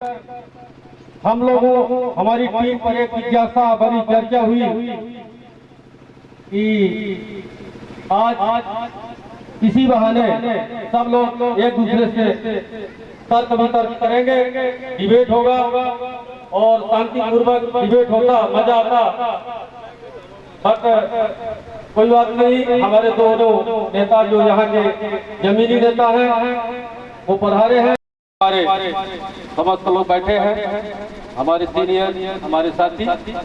हम लोगों हमारी टीम पर एक जिज्ञासा बड़ी चर्चा हुई कि आज इसी बहाने सब लोग एक दूसरे से तर्क वितर्क करेंगे, डिबेट होगा और शांतिपूर्वक डिबेट होता, मजा आता। बट कोई बात नहीं, हमारे दोनों नेता जो यहाँ के जमीनी नेता हैं वो पधारे हैं, हमारे समस्त लोग बैठे हैं, हमारे सीनियर, हमारे साथी।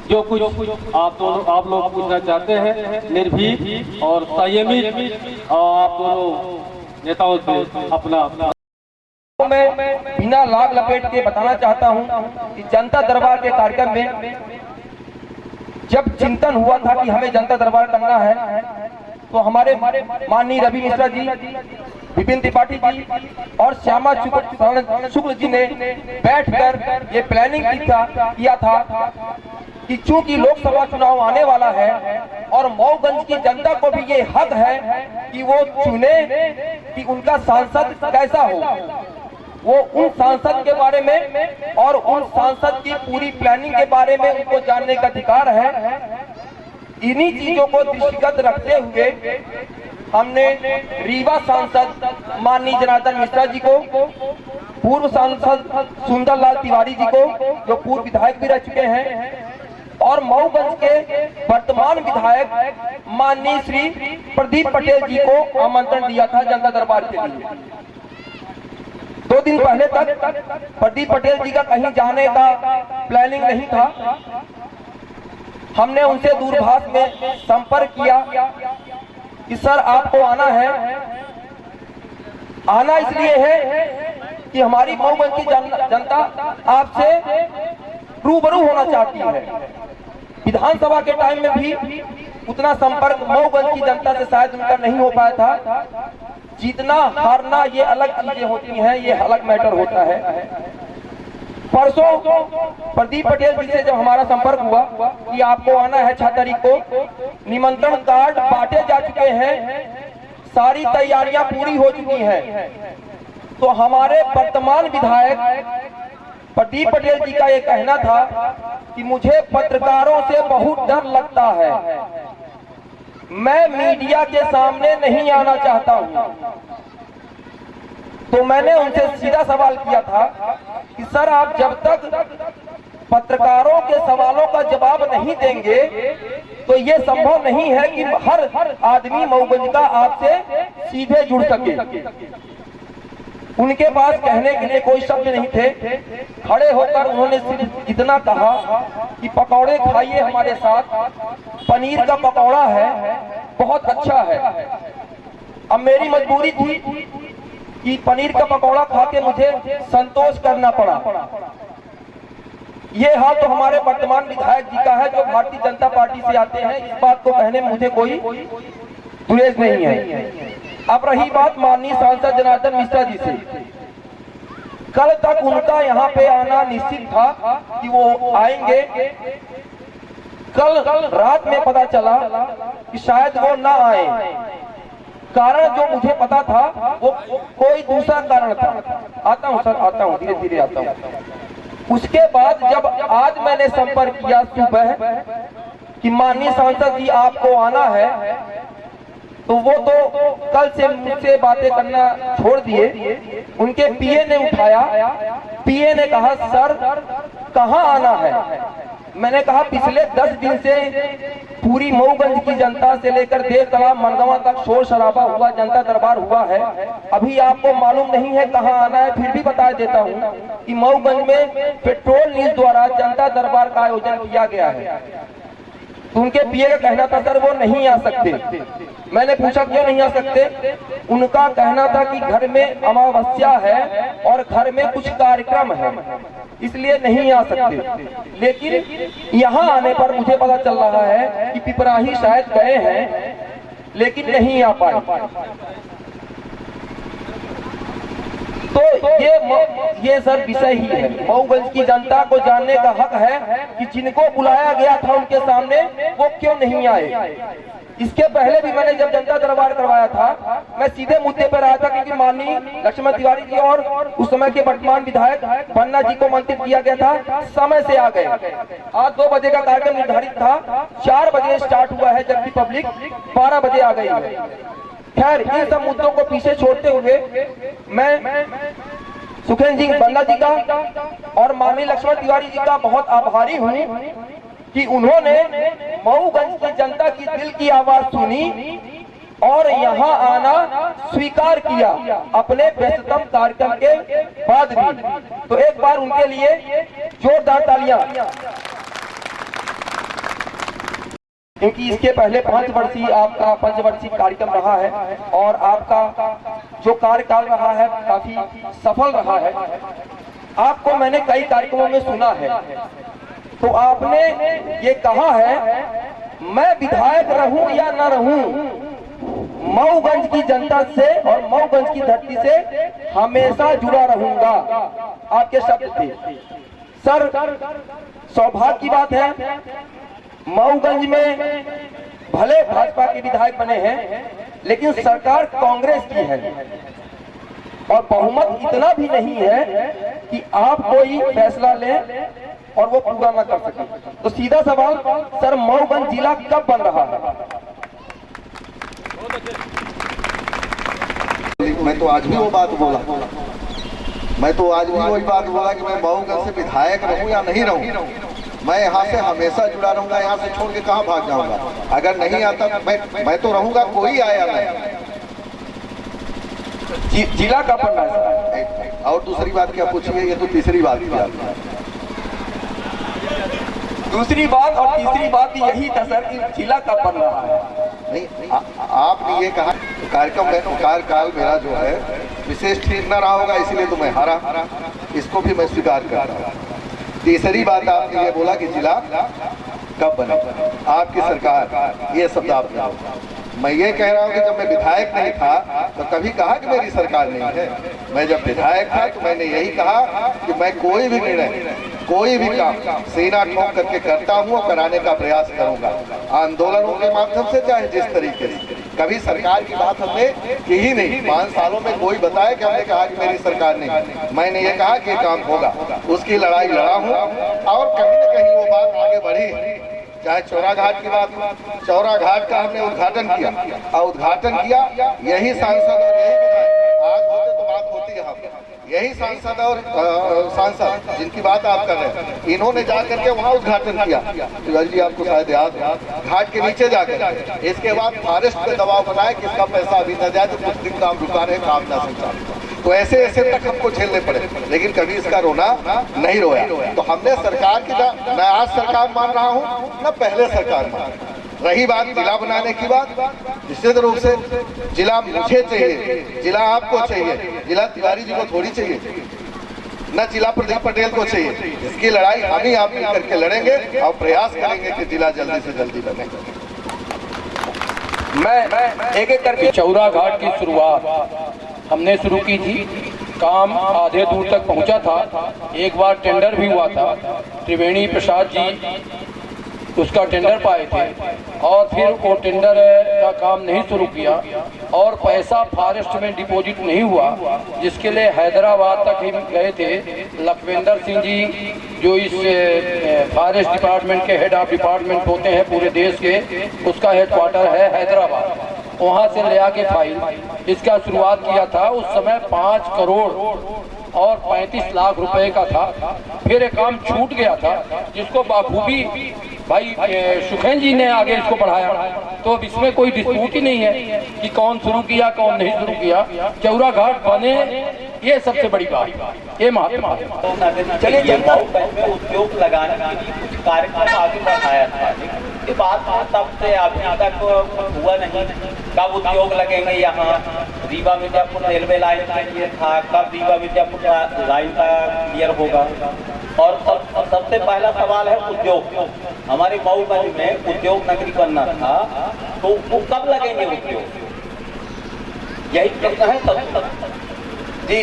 जो कुछ आप लोग पूछना चाहते हैं निर्भीक और संयमित आप दोनों नेताओं से अपना मैं बिना लाग लपेट के बताना चाहता हूं कि जनता दरबार के कार्यक्रम में जब चिंतन हुआ था कि हमें जनता दरबार करना है, तो हमारे माननीय रवि मिश्रा जी, विपिन त्रिपाठी जी और श्यामा शुक्ल जी ने बैठकर ये प्लानिंग किया था कि चूंकि लोकसभा चुनाव आने वाला है और मऊगंज की जनता को भी ये हक है कि वो चुने कि उनका सांसद कैसा हो, वो उन सांसद के बारे में और उन सांसद की पूरी प्लानिंग के बारे में उनको जानने का अधिकार है। इन्हीं चीजों को दृष्टिगत रखते हुए हमने रीवा सांसद माननीय जनार्दन मिश्रा जी को, पूर्व सांसद सुंदरलाल तिवारी जी को जो पूर्व विधायक भी रह चुके हैं, और मऊगंज के वर्तमान विधायक माननीय श्री प्रदीप पटेल जी को आमंत्रण दिया था जनता दरबार के लिए। 2 दिन पहले तक प्रदीप पटेल जी का कहीं जाने का प्लानिंग नहीं था। हमने उनसे दूरभाष में संपर्क किया कि सर आपको आना है। आना इसलिए है कि हमारी मऊगंज की जनता आपसे रूबरू होना चाहती है। विधानसभा के टाइम में भी उतना संपर्क मऊगंज की जनता से शायद उनका नहीं हो पाया था। जीतना हारना ये अलग चीजें होती हैं, ये अलग मैटर होता है। परसों प्रदीप पटेल जी से जब हमारा संपर्क हुआ कि आपको आना है 6 तारीख को, निमंत्रण कार्ड बांटे जा चुके हैं, सारी तैयारियां पूरी हो चुकी हैं, तो हमारे वर्तमान विधायक प्रदीप पटेल जी का ये कहना था कि मुझे पत्रकारों से बहुत डर लगता है, मैं मीडिया के सामने नहीं आना चाहता हूं। तो मैंने उनसे सीधा सवाल किया था कि सर आप जब तक पत्रकारों के सवालों का जवाब नहीं देंगे तो ये संभव नहीं है कि हर आदमी मऊगंज का आपसे सीधे जुड़ सके। उनके पास कहने के लिए कोई शब्द नहीं थे। खड़े होकर उन्होंने सिर्फ इतना कहा कि पकौड़े खाइए हमारे साथ, पनीर का पकौड़ा है, बहुत अच्छा है। अब मेरी मजबूरी थी कि पनीर का पकौड़ा खा के मुझे संतोष करना पड़ा। ये हाल तो हमारे वर्तमान विधायक जी का है जो भारतीय जनता पार्टी से आते हैं। इस बात को कहने में मुझे कोई गुरेज नहीं है। अब रही बात माननीय सांसद जनार्दन मिश्रा जी से, कल तक उनका यहाँ पे आना निश्चित था कि वो आएंगे। कल रात में पता चला कि शायद वो ना आए। कारण जो मुझे पता था वो कोई दूसरा कारण था। आता हूँ सर, आता हूँ, धीरे धीरे आता हूँ। उसके बाद जब आज मैंने संपर्क किया सुबह कि माननीय सांसद जी आपको आना है, तो वो तो कल से मुझसे बातें करना छोड़ दिए। उनके पीए ने उठाया, पीए ने कहा सर कहाँ आना है। मैंने कहा पिछले 10 दिन से पूरी मऊगंज की जनता से लेकर देव तालाब मनगवा तक शोर शराबा हुआ, जनता दरबार हुआ है। अभी आपको मालूम नहीं है कहाँ आना है, फिर भी बता देता हूँ कि मऊगंज में पेट्रोल न्यूज द्वारा जनता दरबार का आयोजन किया गया है। तो उनके पीए का कहना था सर वो नहीं आ सकते। मैंने पूछा क्यों नहीं आ सकते। उनका कहना था कि घर में अमावस्या है और घर में कुछ कार्यक्रम है, इसलिए नहीं आ सकते। लेकिन यहाँ आने पर मुझे पता चल रहा है कि पिपराही शायद गए हैं लेकिन नहीं आ पाए। तो ये सर विषय ही है। मऊगंज की जनता को जानने का हक है कि जिनको बुलाया गया था उनके सामने वो क्यों नहीं आए। इसके पहले भी मैंने जब जनता दरबार करवाया था, मैं सीधे मुद्दे पर आया था, क्योंकि माननीय लक्ष्मण तिवारी जी और उस समय के वर्तमान विधायक पन्ना जी को मंत्रित किया गया था, समय से आ गए। आज 2 बजे का कार्यक्रम निर्धारित था, 4 बजे स्टार्ट हुआ है, जबकि पब्लिक 12 बजे आ गई है। खैर, इन सब मुद्दों को पीछे छोड़ते हुए मैं सुखेंद्र सिंह बल्ला जी का और माननीय लक्ष्मण तिवारी जी का बहुत आभारी हूँ कि उन्होंने मऊगंज की जनता की दिल की आवाज सुनी और यहाँ आना स्वीकार किया अपने व्यस्ततम कार्यक्रम के बाद भी। तो एक बार उनके लिए जोरदार तालियां, क्योंकि इसके पहले 5 वर्षीय आपका पंचवर्षीय कार्यक्रम रहा है और आपका जो कार्यकाल रहा है काफी सफल रहा है। आपको मैंने कई कार्यक्रमों में सुना है, तो आपने ये कहा है, मैं विधायक रहूं या न रहूं, मऊगंज की जनता से और मऊगंज की धरती से हमेशा जुड़ा रहूंगा, आपके शब्द थे। सर, सौभाग्य की बात है, मऊगंज में भले भाजपा के विधायक बने हैं, लेकिन सरकार कांग्रेस की है और बहुमत इतना भी नहीं है कि आप कोई फैसला लें और वो पूरा ना कर सके। तो सीधा सवाल, सर, मऊगंज जिला कब बन रहा है? मैं तो आज भी वो बात बोला, मैं तो आज भी वही बात बोला कि मैं मऊगंज से विधायक रहूं या नहीं रहूं, मैं यहाँ से हमेशा जुड़ा रहूंगा। यहाँ से छोड़ के कहाँ भाग जाऊंगा? अगर नहीं आता मैं तो रहूंगा, कोई आया नहीं। जिला कब बनना है? और दूसरी बात क्या पूछिए? ये तो तीसरी बात थी आपने। दूसरी बात और तीसरी बात भी यही था सर कि जिला कब बन रहा है। नहीं, आपने ये कहा कार्यकाल मेरा जो है विशेष ठीक न रहा होगा, इसीलिए तो मैं हारा, इसको भी मैं स्वीकार करता हूँ। तीसरी बात आपने ये बोला कि जिला कब बने, आपकी सरकार, ये शब्द आपने बोला। मैं ये कह रहा हूँ कि जब मैं विधायक नहीं था तो कभी कहा कि मेरी सरकार नहीं है। मैं जब विधायक था तो मैंने यही कहा कि मैं कोई भी निर्णय, कोई भी काम सीना ठोक करके करता हूँ और कराने का प्रयास करूंगा, आंदोलनों के माध्यम से, चाहे जिस तरीके से। कभी सरकार की बात हमने की ही नहीं। 5 सालों में कोई बताया कि हमने कहा कि मेरी सरकार नहीं। मैंने ये कहा कि काम होगा, उसकी लड़ाई लड़ा हूँ और कहीं न कहीं वो बात आगे बढ़ी। चाहे चौरा घाट की बात, चौरा घाट का हमने उद्घाटन किया और उद्घाटन किया यही सांसद और यही विधायक, आज होते तो बात होती यहाँ, यही सांसद और सांसद जिनकी बात आप कर रहे हैं, इन्होंने जाकर के वहाँ उद्घाटन किया। जी आपको शायद याद है, घाट के नीचे जाकर। इसके बाद फॉरेस्ट पे दबाव बनाया कि इसका पैसा अभी न जाए तो कुछ दिन काम रुका रहे, काम ना संचालित। तो ऐसे ऐसे तक हमको झेलने पड़े, लेकिन कभी इसका रोना नहीं रोया। तो हमने सरकार की, मैं आज सरकार मान रहा हूँ न पहले सरकार मान। रही बात जिला बनाने की बात, निश्चित रूप से जिला मुझे चाहिए, जिला आपको चाहिए, जिला तिवारी जी को थोड़ी चाहिए, न जिला प्रदीप पटेल को चाहिए। इसकी लड़ाई हम ही आप मिल करके लड़ेंगे और प्रयास करेंगे कि जिला जल्दी से जल्दी बने। मैं एक एक करके चौरा घाट की शुरुआत हमने शुरू की थी, काम आधे दूर तक पहुंचा था। एक बार टेंडर भी हुआ था, त्रिवेणी प्रसाद जी उसका टेंडर पाए थे और फिर वो टेंडर का काम नहीं शुरू किया और पैसा फॉरेस्ट में डिपॉजिट नहीं हुआ, जिसके लिए हैदराबाद तक ही गए थे। लखविंदर सिंह जी जो इस फॉरेस्ट डिपार्टमेंट के हेड ऑफ डिपार्टमेंट होते हैं पूरे देश के, उसका हेडक्वार्टर है हैदराबाद, वहाँ से ले आके फाइल इसका शुरुआत किया था। उस समय 5 करोड़ और 35 लाख रुपए का था। फिर एक काम छूट गया था जिसको बाखूबी भाई सुखेंद्र जी ने आगे इसको बढ़ाया। तो अब इसमें कोई डिस्प्यूट ही नहीं है कि कौन शुरू किया कौन नहीं शुरू किया। चौरा घाट बने, ये सबसे बड़ी बात, ये महत्व है। चलिए, जनता में उद्योग लगाने के लिए कुछ कार्यक्रम आगे बढ़ाया था, ये बात तब से अभी तक हुआ नहीं। कब उद्योग लगेंगे यहाँ? रीवा मिर्जापुर रेलवे लाइन के लिए था, कब रीवा मिर्जापुर लाइन का क्लियर होगा? और सबसे पहला सवाल है उद्योग। हमारे मऊगंज में उद्योग नगरी बनना था, तो वो कब लगेंगे उद्योग? यही प्रश्न है सब। जी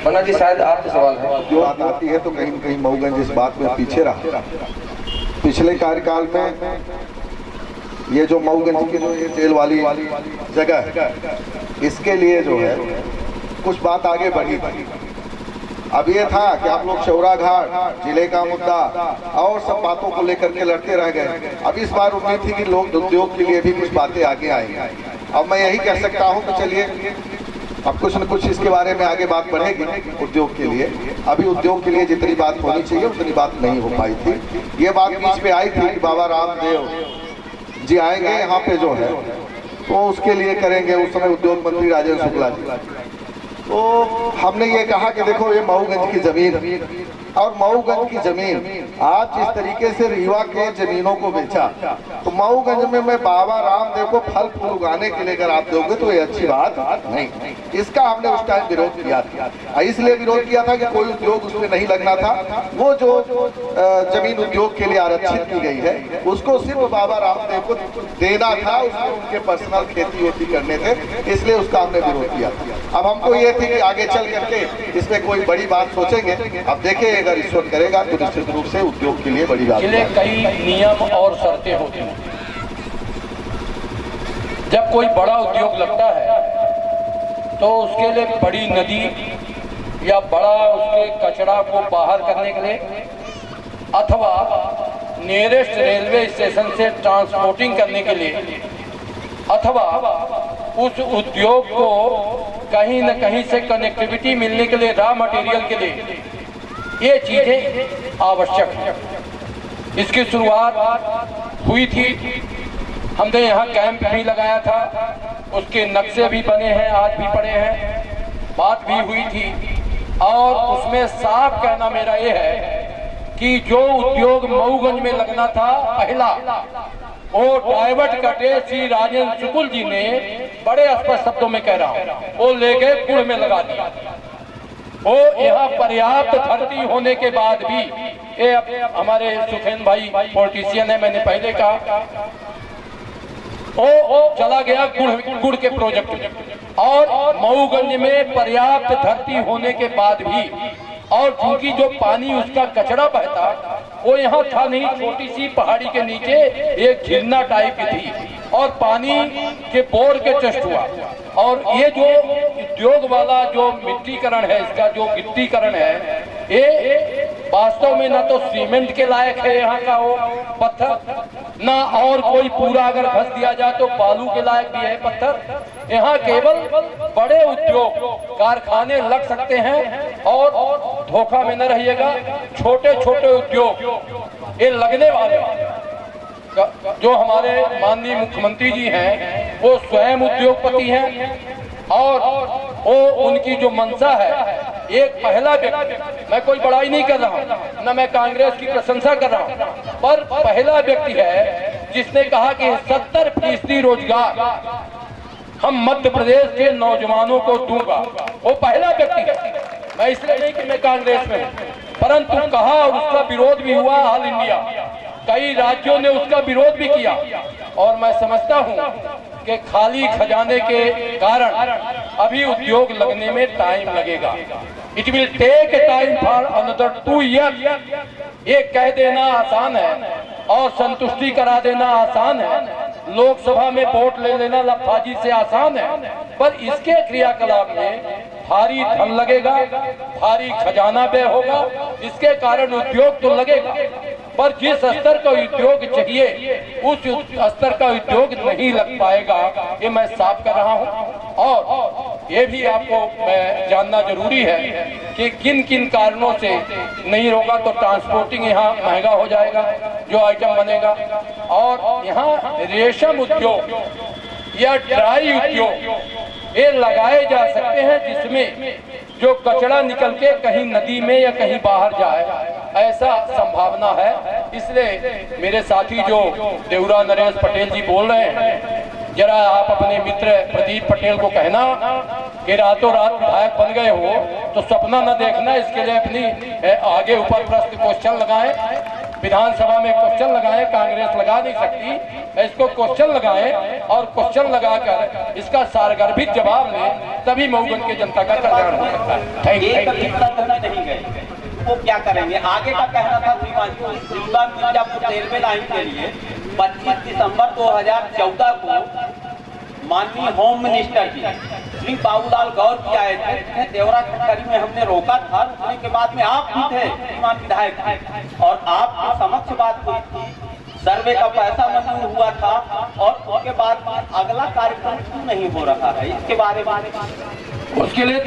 बना जी, शायद आपसे सवाल है। जो बात आती है तो कहीं न कहीं मऊगंज इस बात में पीछे रहा। पिछले कार्यकाल में ये जो मऊगंज की जो ये जेल वाली जगह है, इसके लिए जो है कुछ बात आगे बढ़ी थी। अब ये था कि आप लोग शौरा घाट जिले का मुद्दा और सब बातों को लेकर के लड़ते रह गए। अब इस बार उम्मीद थी कि लोग उद्योग के लिए भी कुछ बातें आगे आएंगी। अब मैं यही कह सकता हूँ कि चलिए अब कुछ न कुछ इसके बारे में आगे बात बढ़ेगी उद्योग के लिए। अभी उद्योग के लिए जितनी बात होनी चाहिए उतनी बात नहीं हो पाई थी। ये बात बीच में आई थी कि बाबा रामदेव जी आएंगे यहाँ पे जो है, तो उसके लिए करेंगे। उस समय उद्योग मंत्री राजेंद्र शुक्ला जी, तो हमने ये कहा कि देखो ये मऊगंज की जमीन और मऊगंज की जमीन आज जिस तरीके से रीवा के जमीनों को बेचा, तो मऊगंज में मैं बाबा रामदेव को फल फूल उगाने के लिए अगर आप दोगे तो ये अच्छी बात नहीं। इसका हमने उस टाइम विरोध किया था। इसलिए विरोध किया था कि कोई उद्योग उसमें नहीं लगना था। वो जो जमीन उद्योग के लिए आरक्षित की गई है उसको सिर्फ बाबा रामदेव को देना था, उसमें उनके पर्सनल खेती वेती करने थे, इसलिए उसका हमने विरोध किया था। अब हमको ये थी कि आगे चल करके इसमें कोई बड़ी बात सोचेंगे। अब देखें अगर ईश्वर करेगा तो निश्चित रूप से उद्योग के लिए बड़ी बात है। कई नियम और शर्तें होती हैं। जब कोई बड़ा उद्योग लगता है तो उसके लिए बड़ी नदी या बड़ा उसके कचरा को बाहर करने के लिए अथवा नियरेस्ट रेलवे स्टेशन से ट्रांसपोर्टिंग करने के लिए अथवा उस उद्योग को कहीं न कहीं से कनेक्टिविटी मिलने के लिए रॉ मटेरियल के लिए ये चीज़ें आवश्यक हैं। इसकी शुरुआत हुई थी, हमने यहाँ कैंप भी लगाया था, उसके नक्शे भी बने हैं, आज भी पड़े हैं, बात भी हुई थी। और उसमें साफ कहना मेरा ये है कि जो उद्योग मऊगंज में लगना था पहला, वो डाइवर्ट कटे श्री राजेंद्र शुक्ल जी ने बड़े स्पष्ट शब्दों में कह रहा हूँ, वो लेके गुड़ में लगा दिया। वो यहाँ पर्याप्त धरती होने के बाद भी ये हमारे सुखेन भाई पॉलिटिशियन है, मैंने पहले कहा, वो चला गया गुड़ के प्रोजेक्ट में। और मऊगंज में पर्याप्त धरती होने के बाद भी और चूंकि जो पानी उसका कचरा बहता वो यहाँ था नहीं, छोटी सी पहाड़ी के नीचे एक झिरना टाइप की थी और पानी के बोर के चष्ट हुआ। और ये जो उद्योग वाला जो मिट्टीकरण है, इसका जो गिट्टीकरण है, ये वास्तव में ना तो सीमेंट के लायक है यहाँ का वो पत्थर, ना और कोई पूरा अगर घस दिया जाए तो बालू के लायक भी है पत्थर। यहाँ केवल बड़े उद्योग कारखाने लग सकते हैं और धोखा में न रहिएगा, छोटे छोटे उद्योग ये लगने वाले। जो हमारे माननीय मुख्यमंत्री जी हैं वो स्वयं उद्योगपति हैं और वो उनकी जो मंशा है, एक पहला व्यक्ति, मैं कोई बड़ाई नहीं कर रहा हूँ, न मैं कांग्रेस की प्रशंसा कर रहा हूँ, पर पहला व्यक्ति है जिसने कहा कि 70% रोजगार हम मध्य प्रदेश के नौजवानों को दूंगा। वो पहला व्यक्ति है। मैं इसलिए नहीं कि मैं कांग्रेस में हूँ, परंतु कहा और उसका विरोध भी हुआ ऑल इंडिया, कई राज्यों ने उसका विरोध भी किया। और मैं समझता हूँ कि खाली खजाने के कारण अभी उद्योग लगने में टाइम लगेगा। It will take time for another 2 year. ये कह देना आसान है और संतुष्टि करा देना आसान है, लोकसभा में वोट ले लेना लफाजी से आसान है, पर इसके क्रियाकलाप में भारी धन लगेगा, भारी खजाना व्यय होगा। इसके कारण उद्योग तो लगेगा, पर जिस स्तर का उद्योग चाहिए उस स्तर का उद्योग नहीं लग पाएगा, ये मैं साफ कर रहा हूँ। और ये भी आपको जानना जरूरी है कि किन किन कारणों से नहीं होगा, तो ट्रांसपोर्टिंग यहाँ महंगा हो जाएगा जो आइटम बनेगा। और यहाँ रेशम उद्योग या ड्राई उद्योग ये लगाए जा सकते हैं जिसमें जो कचरा निकल के कहीं नदी में या कहीं बाहर जाए, ऐसा संभावना है। इसलिए मेरे साथी जो देवरा नरेश पटेल जी बोल रहे हैं, जरा आप अपने मित्र प्रदीप पटेल को कहना कि रातों रात विधायक बन गए हो तो सपना न देखना, इसके लिए अपनी आगे ऊपर प्रश्न क्वेश्चन लगाएं, विधानसभा में क्वेश्चन लगाएं, कांग्रेस लगा नहीं सकती, इसको क्वेश्चन लगाएं और क्वेश्चन लगाकर इसका सारगर्भित जवाब लें, तभी मऊगंज की जनता का कल्याण हो सकता है। Thank you. नहीं गए वो क्या करेंगे, आगे का कहना था रीवा मिर्जापुर रेलवे लाइन के लिए 25 दिसंबर 2014 को माननीय होम मिनिस्टर जी श्री बाबूलाल गौर जी आए थे, जिन्हें देवरा खटखरी में हमने रोका था। रुकने के बाद में आप भी थे श्रीमान विधायक, और आपके समक्ष बात हुई थी, सर्वे का पैसा मंजूर हुआ था, और उसके बाद अगला कार्यक्रम क्यों नहीं हो रहा है, इसके बारे में उसके लिए